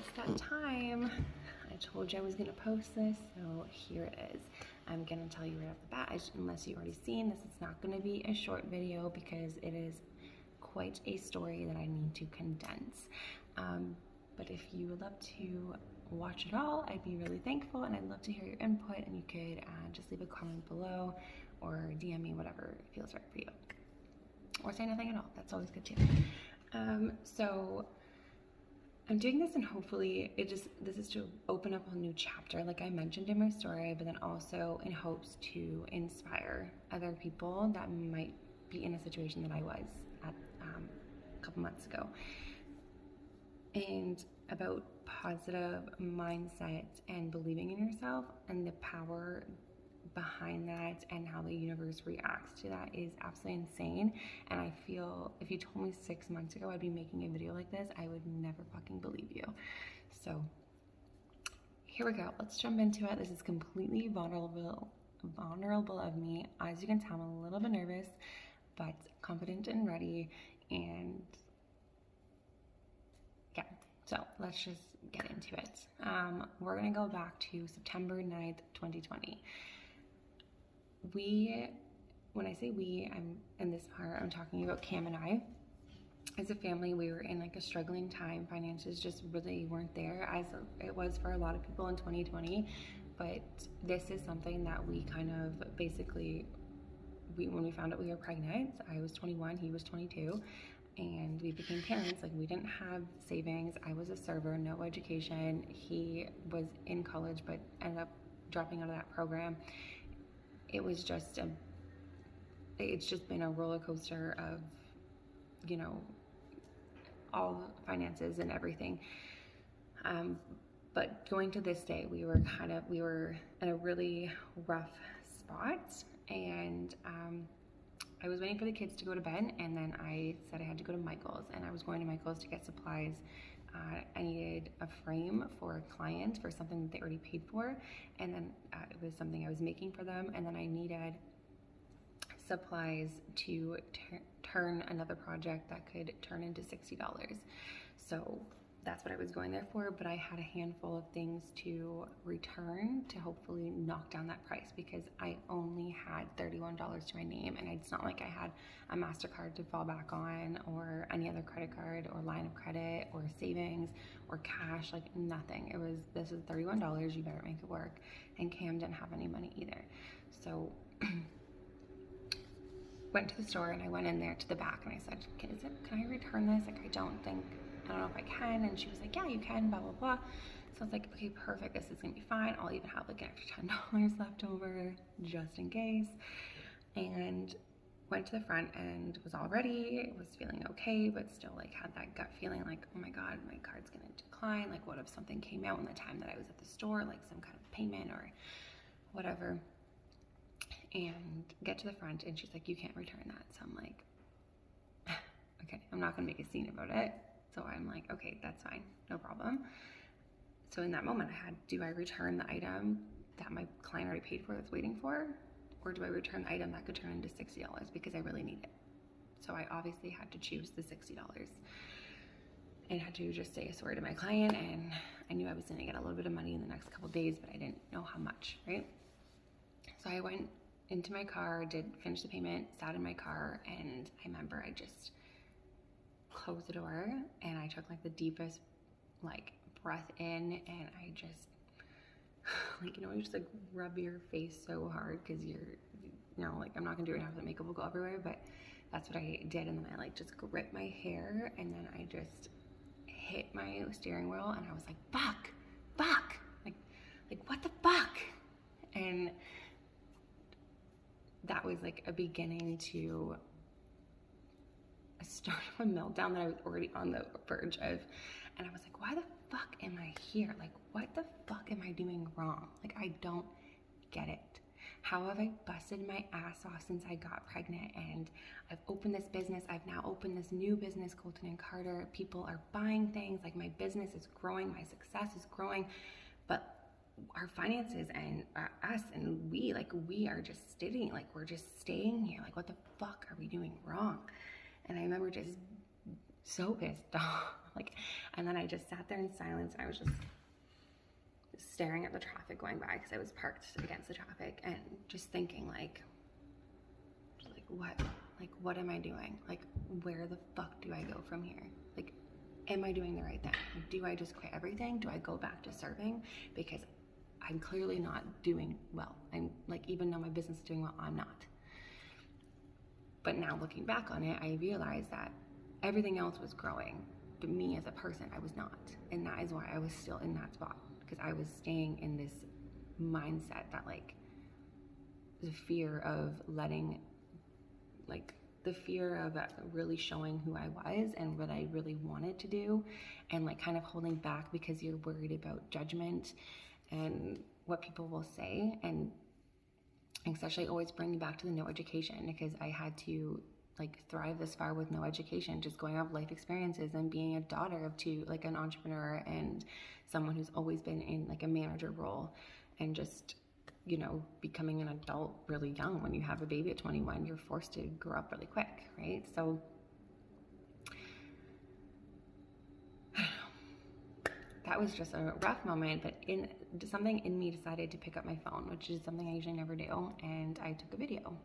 it's that time. I told you I was gonna post this, so here it is. I'm gonna tell you right off the bat, unless you've already seen this, it's not gonna be a short video because it is quite a story that I need to condense. But if you would love to watch it all, I'd be really thankful, and I'd love to hear your input, and you could just leave a comment below or DM me, whatever feels right for you. Or say nothing at all, that's always good too. So I'm doing this, and hopefully this is to open up a new chapter, like I mentioned in my story, but then also in hopes to inspire other people that might be in a situation that I was at a couple months ago. And about positive mindset and believing in yourself, and the power behind that, and how the universe reacts to that is absolutely insane. And I feel if you told me 6 months ago I'd be making a video like this, I would never fucking believe you. So here we go, let's jump into it. This is completely vulnerable of me. As you can tell, I'm a little bit nervous, but confident and ready. And yeah, so let's just get into it. We're gonna go back to September 9th, 2020. When I say we, I'm in this part, I'm talking about Cam and I. As a family, we were in like a struggling time. Finances just really weren't there, as it was for a lot of people in 2020. But this is something that we kind of basically, when we found out we were pregnant, I was 21, he was 22, and we became parents. Like, we didn't have savings. I was a server, no education. He was in college, but ended up dropping out of that program. It was just it's just been a roller coaster of, you know, all finances and everything. But going to this day, we were in a really rough spot, and I was waiting for the kids to go to bed, and then I said I had to go to Michael's, and I was going to Michael's to get supplies. I needed a frame for a client for something that they already paid for, and then it was something I was making for them, and then I needed supplies to turn another project that could turn into $60. So that's what I was going there for, but I had a handful of things to return to hopefully knock down that price, because I only had $31 to my name, and it's not like I had a MasterCard to fall back on, or any other credit card or line of credit or savings or cash, like nothing. This is $31, you better make it work. And Cam didn't have any money either. So went to the store, and I went in there to the back, and I said, can I return this? Like, I don't know if I can. And she was like, yeah, you can, blah, blah, blah. So I was like, okay, perfect. This is gonna be fine. I'll even have like an extra $10 left over just in case. And went to the front and was all ready. Was feeling okay, but still like had that gut feeling like, oh my God, my card's gonna decline. Like, what if something came out in the time that I was at the store, like some kind of payment or whatever. And get to the front, and she's like, you can't return that. So I'm like, okay, I'm not gonna make a scene about it. So I'm like, okay, that's fine, no problem. So in that moment I had, do I return the item that my client already paid for, that's waiting for? Or do I return the item that could turn into $60 because I really need it? So I obviously had to choose the $60 and had to just say sorry to my client. And I knew I was gonna get a little bit of money in the next couple of days, but I didn't know how much, right? So I went into my car, did finish the payment, sat in my car, and I remember I just closed the door, and I took like the deepest like breath in, and I just like, you know, you just like rub your face so hard because you're, you know, like, I'm not gonna do it now because the makeup will go everywhere, but that's what I did. And then I like just gripped my hair, and then I just hit my steering wheel, and I was like, fuck, like what the fuck? And that was like a beginning to a start of a meltdown that I was already on the verge of. And I was like, why the fuck am I here? Like, what the fuck am I doing wrong? Like, I don't get it. How have I busted my ass off since I got pregnant? And I've opened this business. I've now opened this new business, Colton and Carter. People are buying things. Like, my business is growing. My success is growing. But our finances and us and we are just sitting, like, we're just staying here. Like, what the fuck are we doing wrong? And I remember just so pissed off. Like, and then I just sat there in silence, and I was just staring at the traffic going by, because I was parked against the traffic, and just thinking like what am I doing? Like, where the fuck do I go from here? Like, am I doing the right thing? Like, do I just quit everything? Do I go back to serving? Because I'm clearly not doing well. I'm like, even though my business is doing well, I'm not. But now looking back on it, I realized that everything else was growing, but me as a person, I was not. And that is why I was still in that spot, because I was staying in this mindset that like the fear of letting, like the fear of really showing who I was and what I really wanted to do, and like kind of holding back because you're worried about judgment and what people will say. And especially always bringing back to the no education, because I had to like thrive this far with no education, just going off life experiences and being a daughter of two, like an entrepreneur and someone who's always been in like a manager role, and just, you know, becoming an adult really young. When you have a baby at 21, you're forced to grow up really quick, right? So that was just a rough moment, but something in me decided to pick up my phone, which is something I usually never do, and I took a video.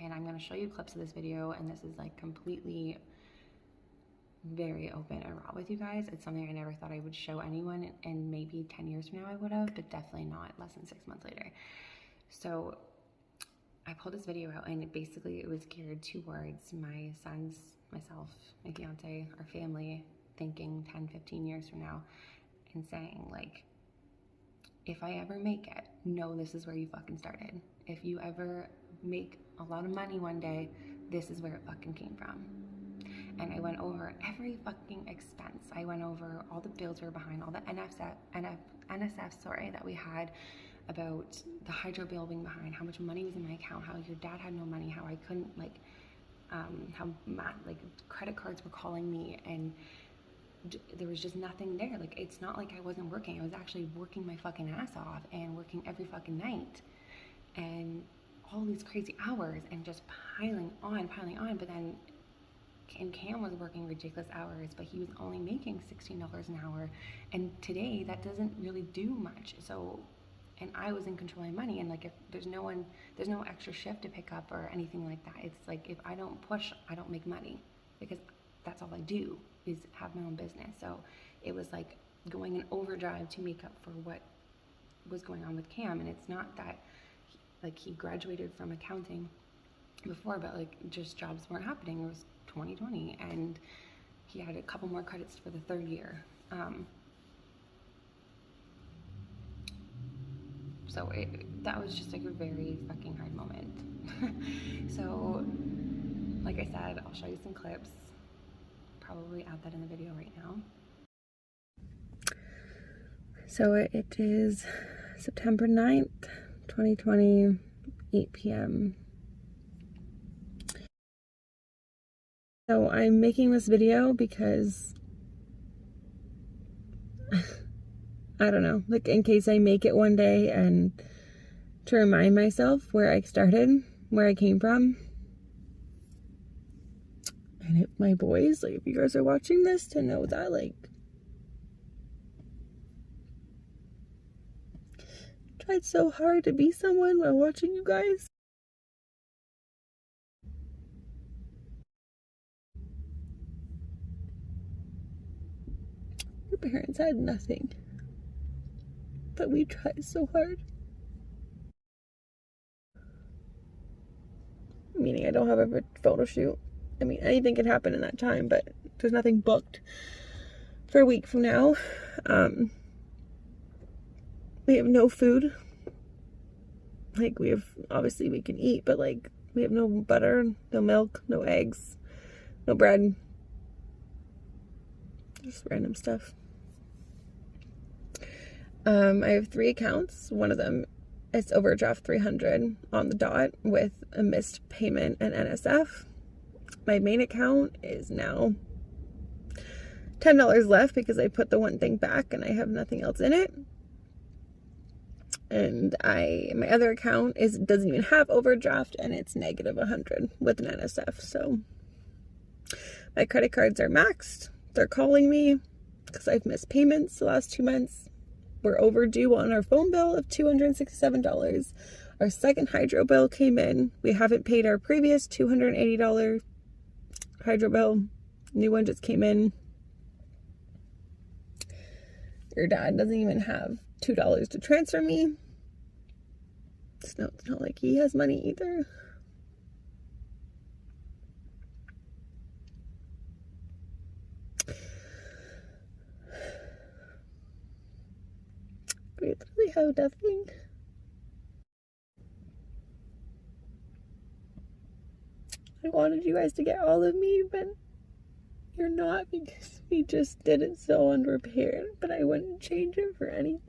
And I'm going to show you clips of this video, and this is like completely very open and raw with you guys. It's something I never thought I would show anyone, and maybe 10 years from now I would have, but definitely not less than 6 months later. So I pulled this video out, and basically it was geared towards my sons, myself, my fiance, our family, thinking 10, 15 years from now, and saying like, if I ever make it, know this is where you fucking started. If you ever make a lot of money one day, this is where it fucking came from. And I went over every fucking expense. I went over all the bills we were behind, all the NSF that we had, about the hydro bill being behind, how much money was in my account, how your dad had no money, how I couldn't like, how credit cards were calling me, and there was just nothing there. Like, it's not like I wasn't working. I was actually working my fucking ass off and working every fucking night and all these crazy hours, and just piling on. But then, and Cam was working ridiculous hours, but he was only making $16 an hour, and today that doesn't really do much. So, and I was in control of my money, and like, if there's no extra shift to pick up or anything like that. It's like, if I don't push, I don't make money, because that's all I do is have my own business. So it was like going in overdrive to make up for what was going on with Cam. And it's not that he graduated from accounting before, but like, just jobs weren't happening. It was 2020, and he had a couple more credits for the third year. So that was just like a very fucking hard moment. So like I said, I'll show you some clips, probably add that in the video right now. So it is September 9th, 2020, 8 p.m. So I'm making this video because I don't know, like, in case I make it one day, and to remind myself where I started, where I came from. And if my boys, like, if you guys are watching this, to know that, like, I tried so hard to be someone while watching you guys. Your parents had nothing, but we tried so hard. Meaning I don't have a photo shoot. I mean, anything could happen in that time, but there's nothing booked for a week from now. We have no food. Like, we have, obviously we can eat, but like, we have no butter, no milk, no eggs, no bread. Just random stuff. I have 3 accounts. One of them is overdraft 300 on the dot with a missed payment and NSF. My main account is now $10 left because I put the one thing back and I have nothing else in it. And my other account doesn't even have overdraft, and it's negative 100 with an NSF. So my credit cards are maxed. They're calling me. because I've missed payments the last 2 months. We're overdue on our phone bill of $267. Our second hydro bill came in. We haven't paid our previous $280 hydro bill. New one just came in. Your dad doesn't even have $2 to transfer me. It's not like he has money either. We literally have nothing. I wanted you guys to get all of me, but you're not, because we just did it so unprepared. But I wouldn't change it for any.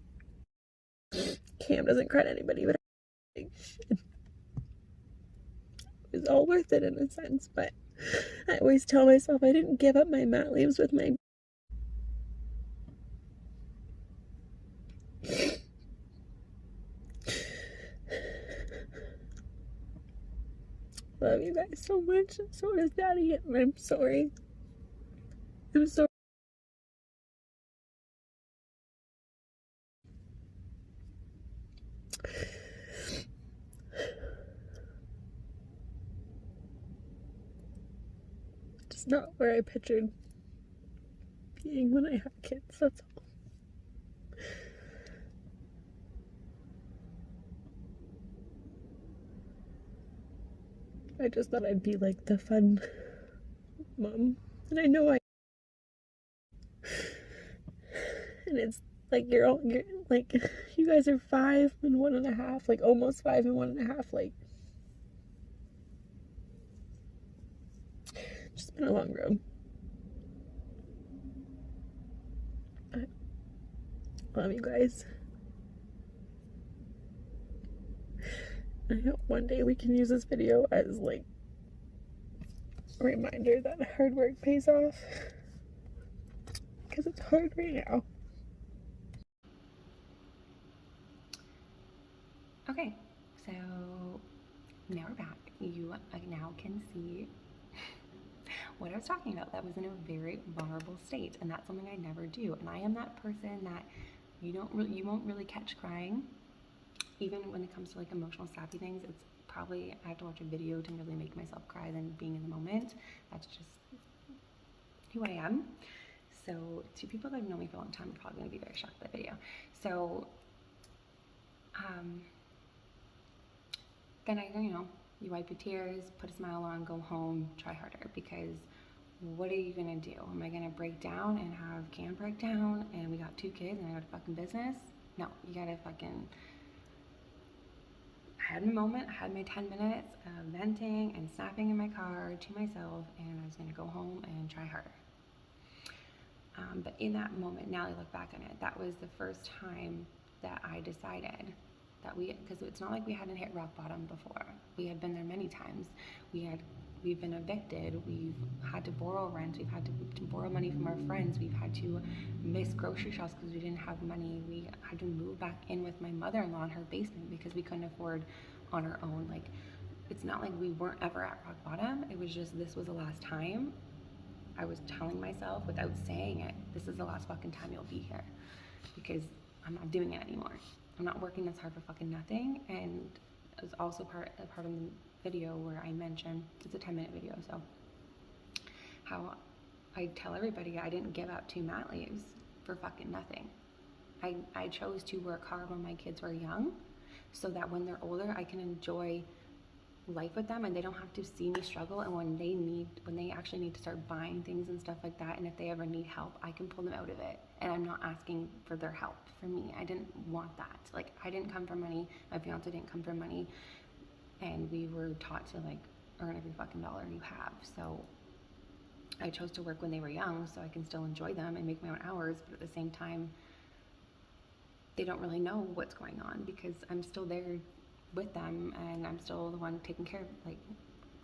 Cam doesn't credit anybody, but I should. It was all worth it in a sense, but I always tell myself I didn't give up my mat leaves with my love you guys so much, and so does Daddy, and I'm sorry. I'm sorry. It's not where I pictured being when I had kids, that's all. I just thought I'd be like the fun mom, and I know I. And it's like you're like, you guys are 5 and 1.5, like almost 5 and 1.5, like it's just been a long road. I love you guys. I hope one day we can use this video as like a reminder that hard work pays off, because it's hard right now. Okay, so now we're back. You now can see what I was talking about. That was in a very vulnerable state, and that's something I never do. And I am that person that you won't really catch crying. Even when it comes to like emotional sappy things, it's probably, I have to watch a video to really make myself cry than being in the moment. That's just who I am. So to people that have known me for a long time are probably going to be very shocked by the video. So then you wipe your tears, put a smile on, go home, try harder, because what are you gonna do? Am I gonna break down and have Cam break down and we got 2 kids and I got a fucking business? No, you gotta fucking. I had a moment, I had my 10 minutes of venting and snapping in my car to myself, and I was gonna go home and try harder. But in that moment, now I look back on it, that was the first time that I decided that because it's not like we hadn't hit rock bottom before. We had been there many times. We've been evicted. We've had to borrow rent. We've had to borrow money from our friends. We've had to miss grocery shops because we didn't have money. We had to move back in with my mother-in-law in her basement because we couldn't afford on our own. Like, it's not like we weren't ever at rock bottom. It was just, this was the last time. I was telling myself without saying it, this is the last fucking time you'll be here, because I'm not doing it anymore. I'm not working this hard for fucking nothing. And it was also part of the video where I mentioned, it's a 10-minute video, so how I tell everybody I didn't give up 2 mat leaves for fucking nothing. I chose to work hard when my kids were young, so that when they're older I can enjoy life with them and they don't have to see me struggle. And when they actually need to start buying things and stuff like that, and if they ever need help, I can pull them out of it. And I'm not asking for their help from me. I didn't want that. Like, I didn't come from money. My fiance didn't come from money. And we were taught to like earn every fucking dollar you have. So I chose to work when they were young so I can still enjoy them and make my own hours, but at the same time, they don't really know what's going on because I'm still there with them, and I'm still the one taking care of, like,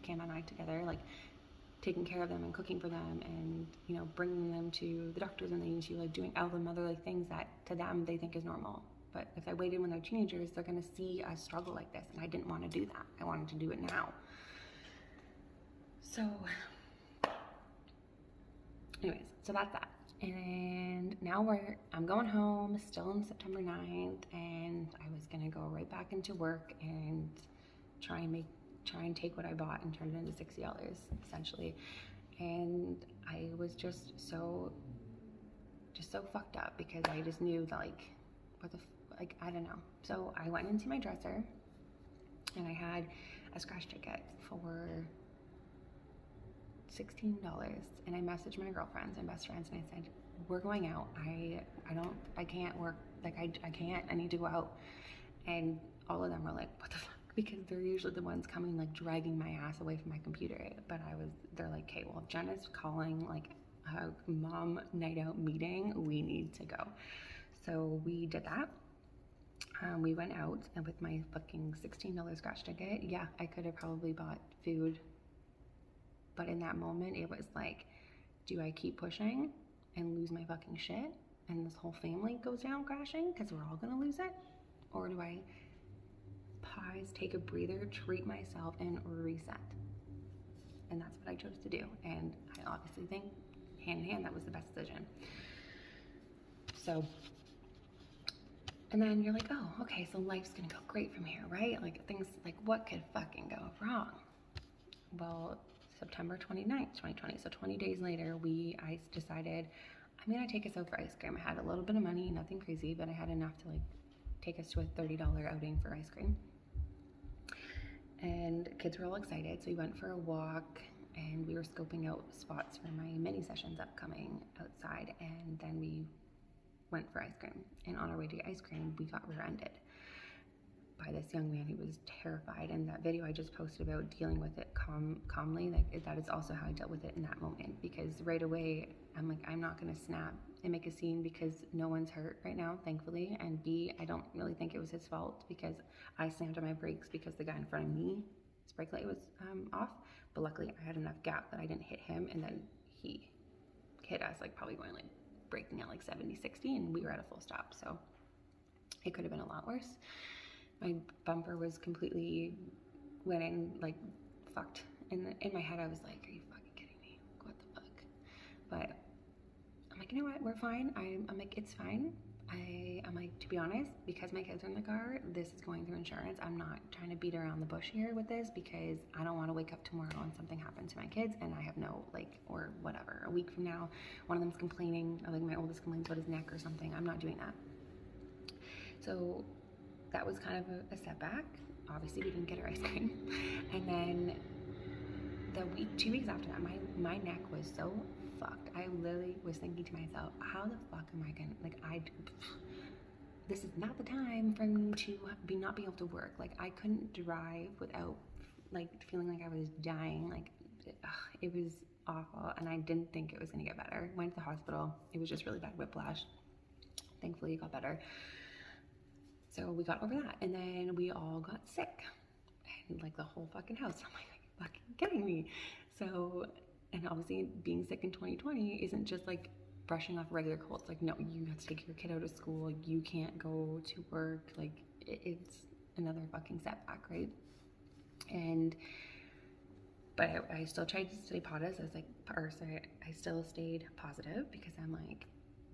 Cam and I together, like taking care of them and cooking for them, and bringing them to the doctors when they need to, like doing all the other like things that to them they think is normal. But if I waited when they're teenagers, they're gonna see us struggle like this, and I didn't want to do that. I wanted to do it now. So anyways, so that's that. And now I'm going home still on September 9th, and I was gonna go right back into work and try and take what I bought and turn it into $60 essentially. And I was just so fucked up because I just knew that I don't know. So I went into my dresser and I had a scratch ticket for $16, and I messaged my girlfriends and best friends and I said, we're going out. I can't work. I can't, I need to go out. And all of them were like, what the fuck? Because they're usually the ones coming like dragging my ass away from my computer. But they're like, okay, well, if Jenna's calling like a mom night out meeting, we need to go. So we did that. We went out, and with my fucking $16 scratch ticket, yeah, I could have probably bought food. But in that moment, it was like, do I keep pushing and lose my fucking shit and this whole family goes down crashing because we're all gonna lose it? Or do I pause, take a breather, treat myself, and reset? And that's what I chose to do. And I obviously think hand in hand that was the best decision. So, and then you're like, oh, okay, so life's gonna go great from here, right? Like things, like what could fucking go wrong? Well, September 29th, 2020, so 20 days later, I decided I'm gonna take us out for ice cream. I had a little bit of money, nothing crazy, but I had enough to like take us to a $30 outing for ice cream. And kids were all excited, so we went for a walk and we were scoping out spots for my mini sessions upcoming outside, and then we went for ice cream. And on our way to get ice cream, we got rear-ended by this young man who was terrified. And that video I just posted about dealing with it calmly, like that is also how I dealt with it in that moment, because right away I'm like, I'm not gonna snap and make a scene because no one's hurt right now, thankfully, and B, I don't really think it was his fault because I slammed on my brakes because the guy in front of me, his brake light was off, but luckily I had enough gap that I didn't hit him, and then he hit us, like probably going like braking at like 70, 60, and we were at a full stop, so it could have been a lot worse. My bumper was completely went in, like, fucked. And in my head, I was like, are you fucking kidding me? What the fuck? But I'm like, you know what? We're fine. I'm like, it's fine. I'm like, to be honest, because my kids are in the car, this is going through insurance. I'm not trying to beat around the bush here with this because I don't want to wake up tomorrow and something happens to my kids and I have no, like, or whatever. A week from now, one of them's complaining, or like my oldest complains about his neck or something. I'm not doing that. So that was kind of a setback. Obviously, we didn't get our ice cream. And then 2 weeks after that, my neck was so fucked. I literally was thinking to myself, how the fuck am I gonna, like, this is not the time for me to not be able to work. Like, I couldn't drive without, like, feeling like I was dying. Like, it was awful, and I didn't think it was gonna get better. Went to the hospital. It was just really bad whiplash. Thankfully, it got better. So we got over that, and then we all got sick, and like the whole fucking house. I'm like, are you fucking kidding me? So, and obviously being sick in 2020 isn't just like brushing off regular colds. Like, no, you have to take your kid out of school. You can't go to work. Like, it's another fucking setback, right? But I still tried to stay positive. I still stayed positive because I'm like,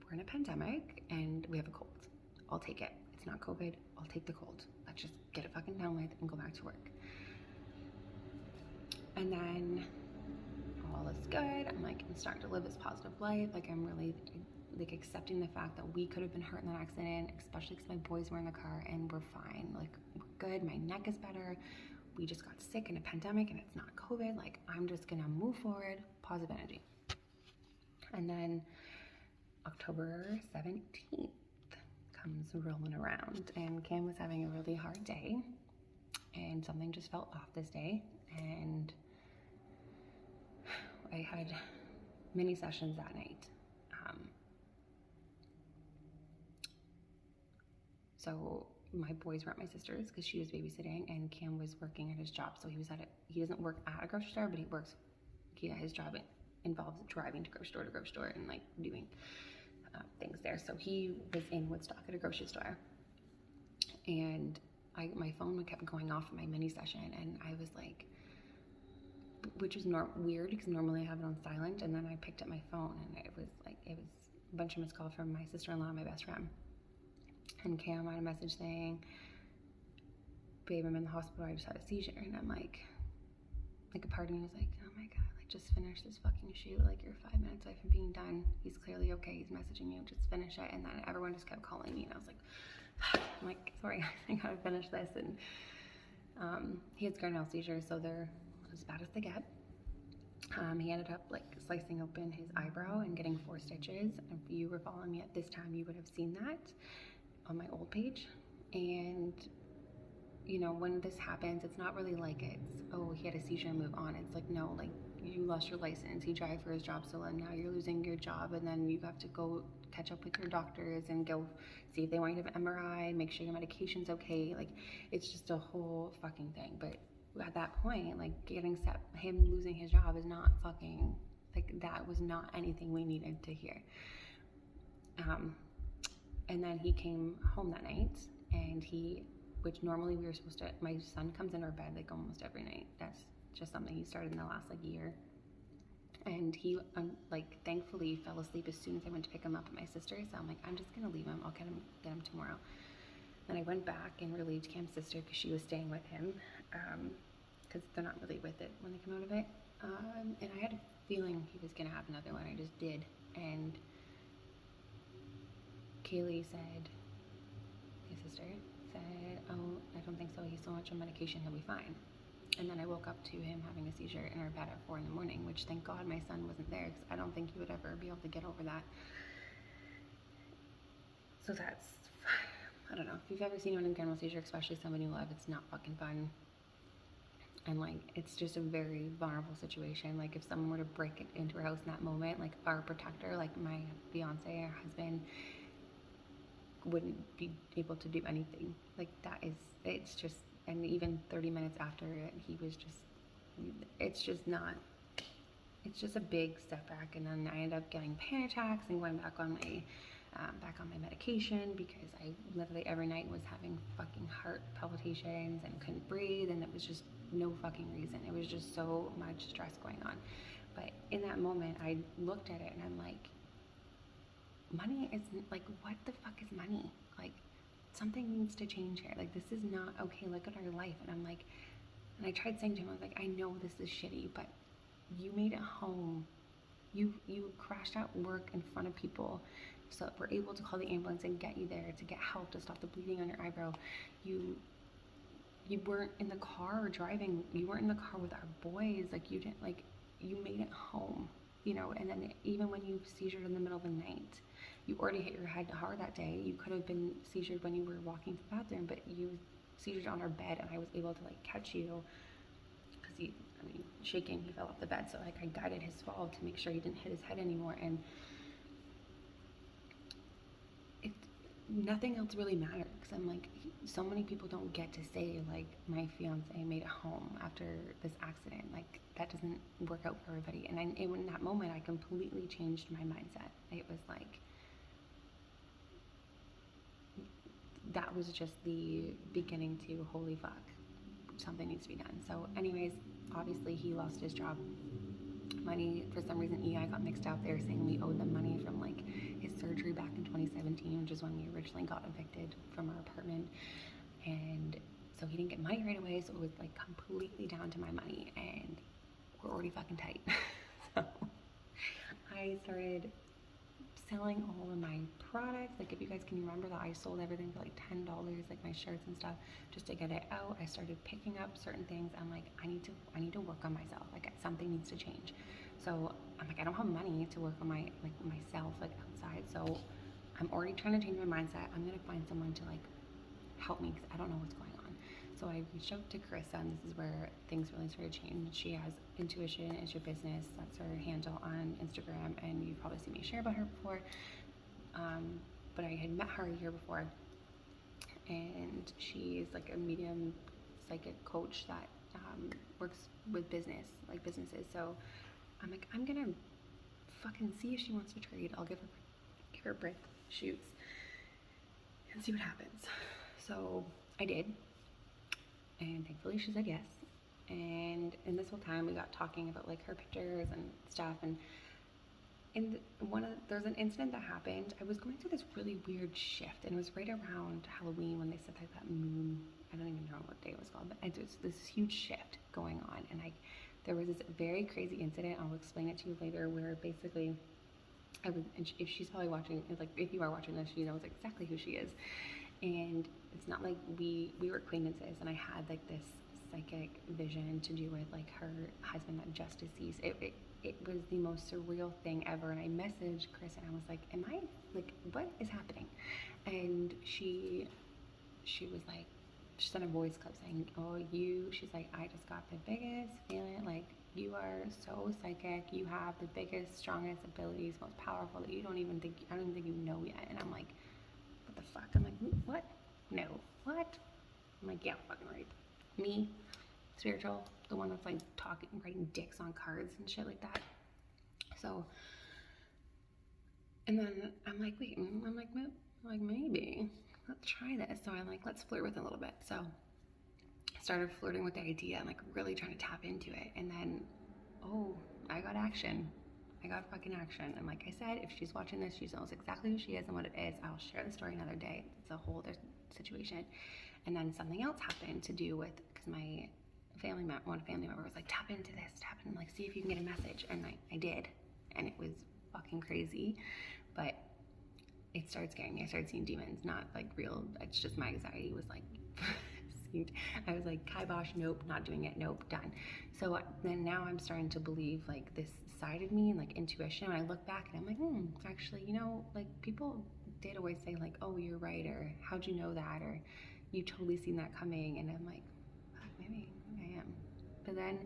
we're in a pandemic and we have a cold. I'll take it. It's not COVID. I'll take the cold. Let's just get it fucking done with and go back to work. And then all is good. I'm like, I'm starting to live this positive life. Like, I'm really like accepting the fact that we could have been hurt in that accident, especially because my boys were in the car, and we're fine. Like, we're good. My neck is better. We just got sick in a pandemic and it's not COVID. Like, I'm just gonna move forward, positive energy. And then October 17th comes rolling around, and Cam was having a really hard day, and something just felt off this day, and I had mini sessions that night. So my boys were at my sister's because she was babysitting, and Cam was working at his job. So he doesn't work at a grocery store, but his job involves driving to grocery store and like doing things there. So he was in Woodstock at a grocery store, and my phone kept going off in my mini session, and I was like, which is weird because normally I have it on silent, and then I picked up my phone, and it was a bunch of missed calls from my sister-in-law and my best friend. And Cam had a message saying, babe, I'm in the hospital, I just had a seizure. And I'm like a part of me was like, oh my God, like just finish this fucking shoot. Like you're 5 minutes away from being done. He's clearly okay. He's messaging you, just finish it. And then everyone just kept calling me and I was like, I'm like, sorry, I gotta finish this. And he has Gardner seizures, so they're as bad as they get. He ended up like slicing open his eyebrow and getting 4 stitches. If you were following me at this time, you would have seen that on my old page. And you know, when this happens, it's not really like it's, oh, he had a seizure and move on. It's like, no, like you lost your license, he tried for his job still, and now you're losing your job, and then you have to go catch up with your doctors and go see if they want you to have an MRI, make sure your medication's okay. Like it's just a whole fucking thing. But at that point, like him losing his job is not fucking, like that was not anything we needed to hear. And then he came home that night, and which normally we were supposed to, my son comes in our bed like almost every night. That's just something he started in the last like year. And he like thankfully fell asleep as soon as I went to pick him up at my sister's. So I'm like, I'm just gonna leave him, I'll get him tomorrow. Then I went back and relieved Cam's sister because she was staying with him, because they're not really with it when they come out of it. And I had a feeling he was gonna have another one, I just did. And Kaylee said, his sister said, oh, I don't think so, he's so much on medication, he'll be fine. And then I woke up to him having a seizure in our bed at 4 a.m, which thank God my son wasn't there, because I don't think he would ever be able to get over that. So that's, I don't know, if you've ever seen anyone in grand mal seizure, especially someone you love, it's not fucking fun. And like, it's just a very vulnerable situation. Like if someone were to break into our house in that moment, like our protector, like my fiance, our husband, wouldn't be able to do anything. Like that is, it's just, and even 30 minutes after it, he was just, it's just not, it's just a big step back. And then I ended up getting panic attacks and going back on my medication, because I literally every night was having fucking heart palpitations and couldn't breathe, and it was just no fucking reason. It was just so much stress going on. But in that moment, I looked at it and I'm like, money is like, what the fuck is money? Like something needs to change here. Like this is not okay. Look at our life. And I'm like, and I tried saying to him, I was like, I know this is shitty, but you made it home. You crashed out work in front of people, so that we're able to call the ambulance and get you there to get help to stop the bleeding on your eyebrow. You weren't in the car driving. You weren't in the car with our boys. Like you didn't, like you made it home, you know. And then even when you seizured in the middle of the night, you already hit your head hard that day. You could have been seizured when you were walking to the bathroom, but you seizured on our bed, and I was able to like catch you, because shaking, he fell off the bed. So like I guided his fall to make sure he didn't hit his head anymore. And nothing else really mattered, because I'm like, so many people don't get to say like my fiance made it home after this accident. Like that doesn't work out for everybody. And in that moment, I completely changed my mindset. It was like, that was just the beginning to holy fuck, something needs to be done. So anyways, obviously he lost his job. Money, for some reason EI got mixed up. They were saying we owed them money from like his surgery back in 2017, which is when we originally got evicted from our apartment. And so he didn't get money right away, so it was like completely down to my money, and we're already fucking tight. So I started selling all of my products. Like if you guys can remember that, I sold everything for like $10, like my shirts and stuff, just to get it out. I started picking up certain things. I'm like, I need to work on myself. Like something needs to change. So I'm like, I don't have money to work on myself like outside. So I'm already trying to change my mindset. I'm gonna find someone to like help me, because I don't know what's going on. So I reached out to Carissa, and this is where things really started to change. She has Intuition Is Your Business. That's her handle on Instagram, and you've probably seen me share about her before. But I had met her a year before, and she's like a medium psychic coach that works with businesses. So I'm like, I'm gonna fucking see if she wants to trade. I'll give her break shoots and see what happens. So I did. And thankfully she said yes. And in this whole time we got talking about like her pictures and stuff, and and there's an incident that happened. I was going through this really weird shift, and it was right around Halloween when they said that moon, I don't even know what day it was called, but it was this huge shift going on, and there was this very crazy incident. I'll explain it to you later, where basically if she's probably watching, like if you are watching this, she knows exactly who she is. And it's not like we were acquaintances, and I had like this psychic vision to do with like her husband that just deceased. It was the most surreal thing ever. And I messaged Chris and I was like, am I like, what is happening? And she was like, she sent a voice clip saying, oh, she's like, I just got the biggest feeling, like you are so psychic, you have the biggest, strongest abilities, most powerful, that I don't even think you know yet. And I'm like, what the fuck? I'm like, what? No, what? I'm like, yeah, fucking right. Me, spiritual, the one that's like writing dicks on cards and shit like that. So, and then I'm like, wait, I'm like, maybe let's try this. So I'm like, let's flirt with it a little bit. So I started flirting with the idea and like really trying to tap into it. And then, oh, I got action. I got fucking action. And like I said, if she's watching this, she knows exactly who she is and what it is. I'll share the story another day. It's a whole other situation. And then something else happened to do with, because my one family member was like, tap into this, tap in, like, see if you can get a message. And I did. And it was fucking crazy. But it started scaring me. I started seeing demons, not like real. It's just my anxiety was like, I was like, kibosh, nope, not doing it, nope, done. So then now I'm starting to believe like this side of me and like intuition. When I look back and I'm like, actually, like people did always say like, oh, you're right, or how'd you know that, or you totally seen that coming. And I'm like, maybe I am. But then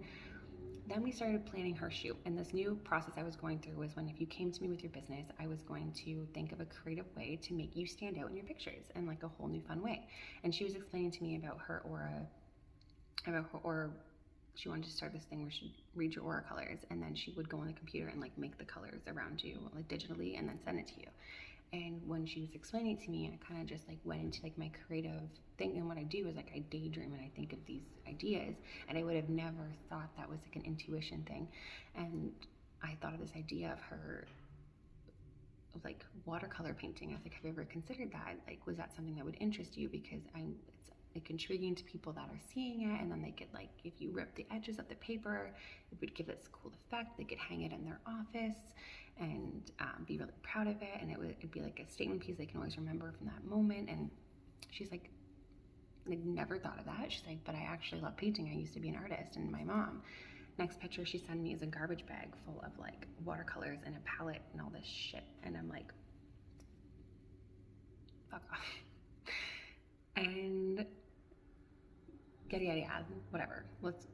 we started planning her shoot, and this new process I was going through was when if you came to me with your business, I was going to think of a creative way to make you stand out in your pictures in like a whole new fun way. And she was explaining to me about her aura. She wanted to start this thing where she'd read your aura colors, and then she would go on the computer and like make the colors around you like digitally and then send it to you. And when she was explaining it to me, I kind of just like went into like my creative thing. And what I do is like I daydream and I think of these ideas, and I would have never thought that was like an intuition thing. And I thought of this idea of her like watercolor painting. I was like, have you ever considered that? Like, was that something that would interest you? Because it's like intriguing to people that are seeing it, and then they could like, if you rip the edges of the paper, it would give this cool effect. They could hang it in their office and be really proud of it, and it'd be like a statement piece they can always remember from that moment. And she's like, I never thought of that. She's like, but I actually love painting. I used to be an artist. And my mom, next picture she sent me is a garbage bag full of like watercolors and a palette and all this shit. And I'm like, fuck off. And yada, whatever. Let's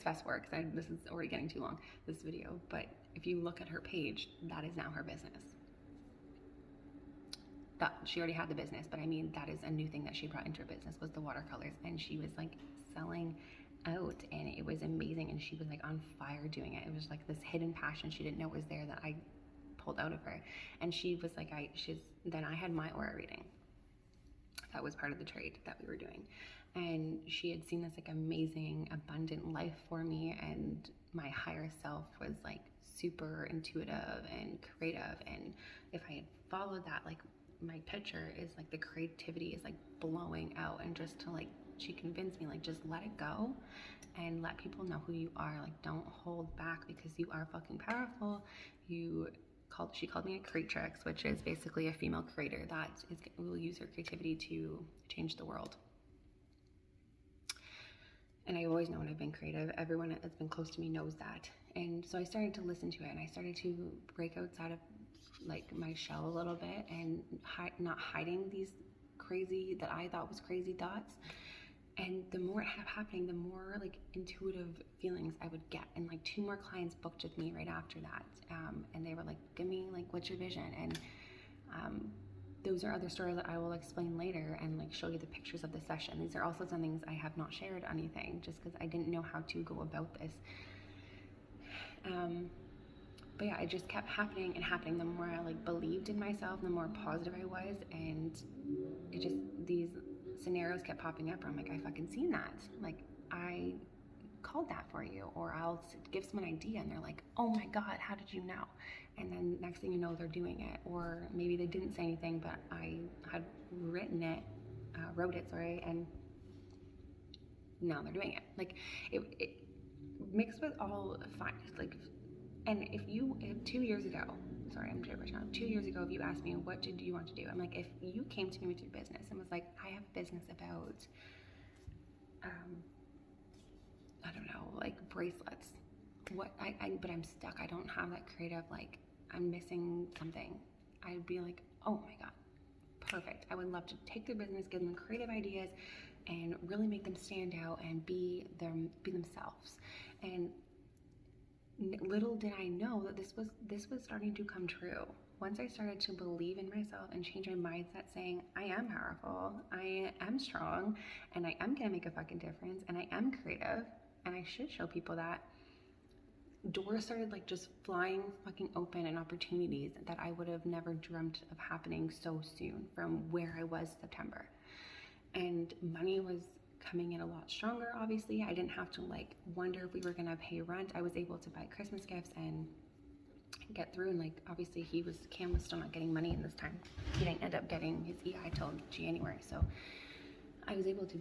fast forward, because this is already getting too long, this video. But if you look at her page, that is now her business. That she already had the business, but I mean, that is a new thing that she brought into her business, was the watercolors. And she was like selling out, and it was amazing. And she was like on fire doing it. It was like this hidden passion she didn't know was there that I pulled out of her. And she was like, then I had my aura reading. That was part of the trade that we were doing. And she had seen this like amazing, abundant life for me, and my higher self was like super intuitive and creative. And if I had followed that, like my picture is like the creativity is like blowing out. And just to like, she convinced me, like, just let it go and let people know who you are. Like, don't hold back, because you are fucking powerful. She called me a creatrix, which is basically a female creator that will use her creativity to change the world. And I've always known I've been creative. Everyone that's been close to me knows that. And so I started to listen to it, and I started to break outside of like my shell a little bit, and not hiding these crazy, that I thought was crazy thoughts. And the more it kept happening, the more like intuitive feelings I would get. And like 2 more clients booked with me right after that. And they were like, give me like, what's your vision? And those are other stories that I will explain later and like show you the pictures of the session. These are also some things I have not shared on anything, just because I didn't know how to go about this. But yeah, it just kept happening and happening. The more I like believed in myself, the more positive I was. And these scenarios kept popping up where I'm like, I fucking seen that. Like, I called that for you. Or I'll give someone an idea and they're like, oh my God, how did you know? And then next thing you know, they're doing it. Or maybe they didn't say anything, but I had wrote it, and now they're doing it. Like, it mixed with all fine. Like, and if 2 years ago, sorry, I'm gibberish now. 2 years ago, if you asked me, what did you want to do? I'm like, if you came to me with your business and was like, I have a business about, I don't know, like bracelets. But I'm stuck. I don't have that creative, like, I'm missing something. I'd be like, oh my God, perfect. I would love to take their business, give them creative ideas, and really make them stand out and be themselves. And little did I know that this was starting to come true. Once I started to believe in myself and change my mindset, saying I am powerful, I am strong, and I am gonna make a fucking difference, and I am creative, and I should show people that, doors started like just flying fucking open, and opportunities that I would have never dreamt of happening so soon from where I was September. And money was coming in a lot stronger. Obviously, I didn't have to like wonder if we were gonna pay rent. I was able to buy Christmas gifts and get through. And like, obviously Cam was still not getting money in this time. He didn't end up getting his EI till January, so I was able to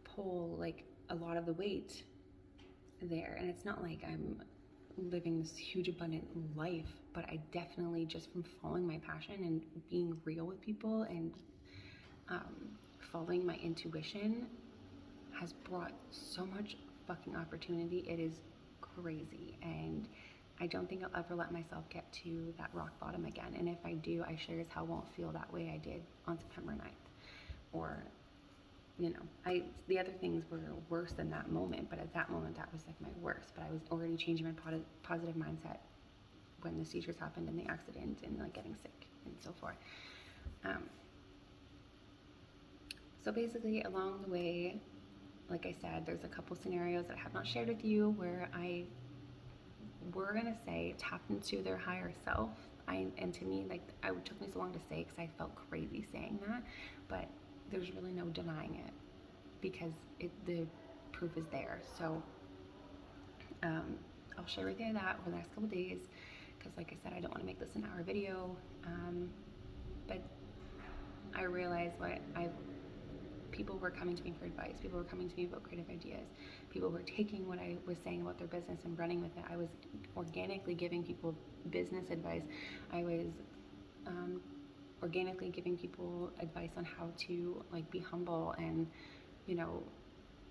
pull like a lot of the weight there. And it's not like I'm living this huge abundant life, but I definitely, just from following my passion and being real with people and following my intuition, has brought so much fucking opportunity. It is crazy, and I don't think I'll ever let myself get to that rock bottom again. And if I do, I sure as hell won't feel that way I did on September 9th. Or, you know, the other things were worse than that moment, but at that moment that was like my worst. But I was already changing my positive mindset when the seizures happened and the accident and like getting sick and so forth. So basically, along the way, like I said, there's a couple scenarios that I have not shared with you where we're gonna say tapped into their higher self. And to me, like, it took me so long to say because I felt crazy saying that, but there's really no denying it because the proof is there. So I'll share with you that over the next couple days because, like I said, I don't want to make this an hour video. But I realized people were coming to me for advice. People were coming to me about creative ideas. People were taking what I was saying about their business and running with it. I was organically giving people business advice. I was organically giving people advice on how to like be humble and, you know,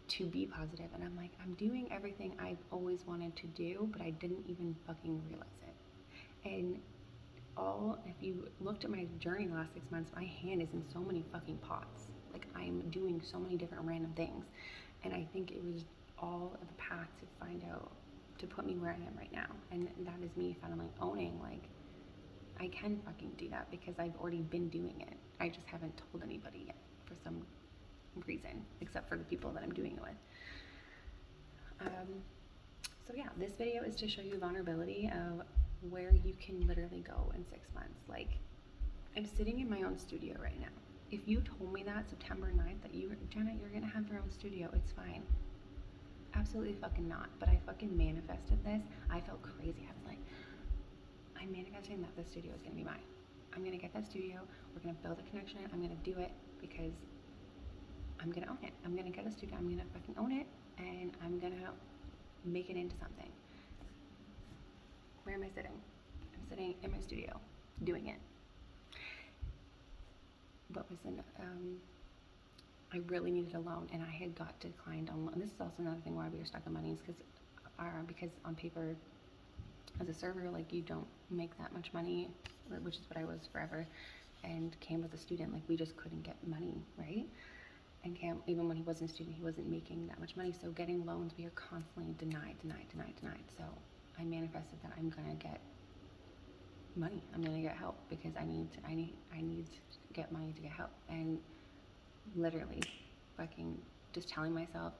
to be positive. And I'm like, I'm doing everything I've always wanted to do, but I didn't even fucking realize it. And if you looked at my journey the last 6 months, my hand is in so many fucking pots. Like, I'm doing so many different random things. And I think it was all of a path to put me where I am right now. And that is me finally owning, like, I can fucking do that because I've already been doing it. I just haven't told anybody yet for some reason, except for the people that I'm doing it with. So yeah, this video is to show you vulnerability of where you can literally go in 6 months. Like, I'm sitting in my own studio right now. If you told me that September 9th that Jenna, you're gonna have your own studio, it's fine. Absolutely fucking not. But I fucking manifested this. I felt crazy. I was like, I'm manifesting that this studio is gonna be mine. I'm gonna get that studio. We're gonna build a connection. I'm gonna do it because I'm gonna own it. I'm gonna get a studio. I'm gonna fucking own it, and I'm gonna make it into something. Where am I sitting? I'm sitting in my studio, doing it. I really needed a loan, and I had got declined on loan. This is also another thing why we were stuck in money, is because on paper, as a server, like, you don't make that much money, which is what I was forever. And Cam was a student, like, we just couldn't get money, right? And Cam, even when he wasn't a student, he wasn't making that much money. So getting loans, we are constantly denied. So I manifested that I'm gonna get money. I'm gonna get help because I need to get money to get help. And literally fucking just telling myself,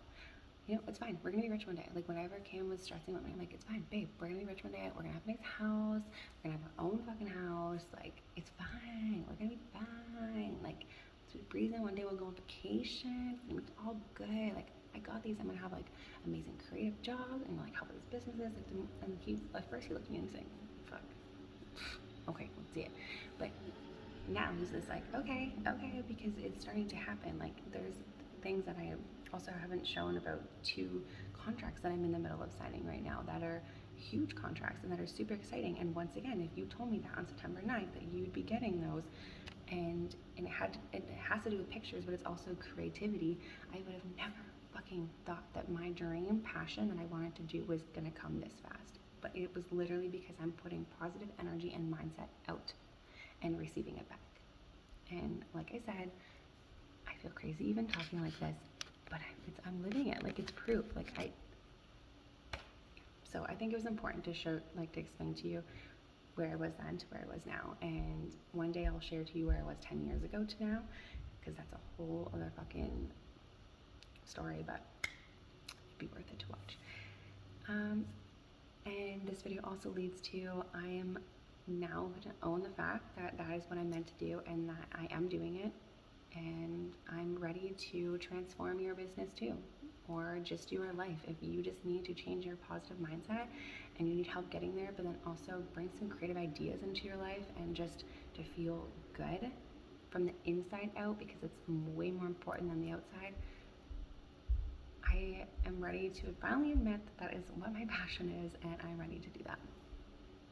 you know, it's fine. We're gonna be rich one day. Like, whenever Cam was stressing about me, I'm like, it's fine, babe. We're gonna be rich one day. We're gonna have a nice house. We're gonna have our own fucking house. Like, it's fine. We're gonna be fine. Like, so we breathe in. One day we'll go on vacation. It's all good. Like, I got these. I'm gonna have like amazing creative job and like help with his businesses. And he at first he looked at me and was like, fuck. Okay, let's see it. But now he's just like, okay, because it's starting to happen. Like there's things that I also haven't shown about 2 contracts that I'm in the middle of signing right now that are huge contracts and that are super exciting. And once again, if you told me that on September 9th that you'd be getting those, and it has to do with pictures, but it's also creativity, I would have never fucking thought that my dream passion that I wanted to do was gonna come this fast. But it was literally because I'm putting positive energy and mindset out and receiving it back. And like I said, I feel crazy even talking like this, but I'm living it. Like it's proof. So I think it was important to show, like, to explain to you where I was then to where I was now. And one day I'll share to you where I was 10 years ago to now, because that's a whole other fucking story, but it'd be worth it to watch. And this video also leads to, I am now going to own the fact that that is what I'm meant to do and that I am doing it. And I'm ready to transform your business too, or just your life. If you just need to change your positive mindset and you need help getting there, but then also bring some creative ideas into your life and just to feel good from the inside out, because it's way more important than the outside. I am ready to finally admit that is what my passion is, and I'm ready to do that.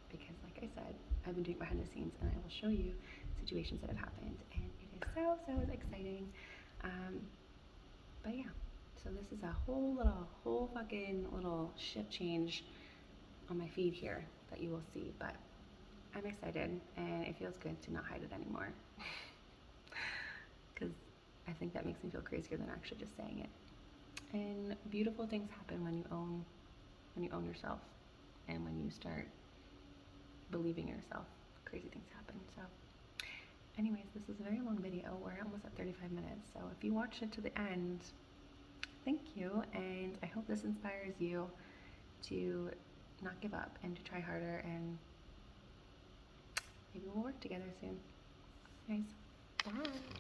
Because like I said, I've been doing behind the scenes, and I will show you situations that have happened, and it is so exciting. But yeah, so this is a whole fucking little shift change on my feed here that you will see, but I'm excited, and it feels good to not hide it anymore. Because I think that makes me feel crazier than actually just saying it. And beautiful things happen when you own yourself, and when you start believing in yourself, crazy things happen. So anyways, this is a very long video. We're almost at 35 minutes. So if you watched it to the end, thank you. And I hope this inspires you to not give up and to try harder, and maybe we'll work together soon. Anyways, bye.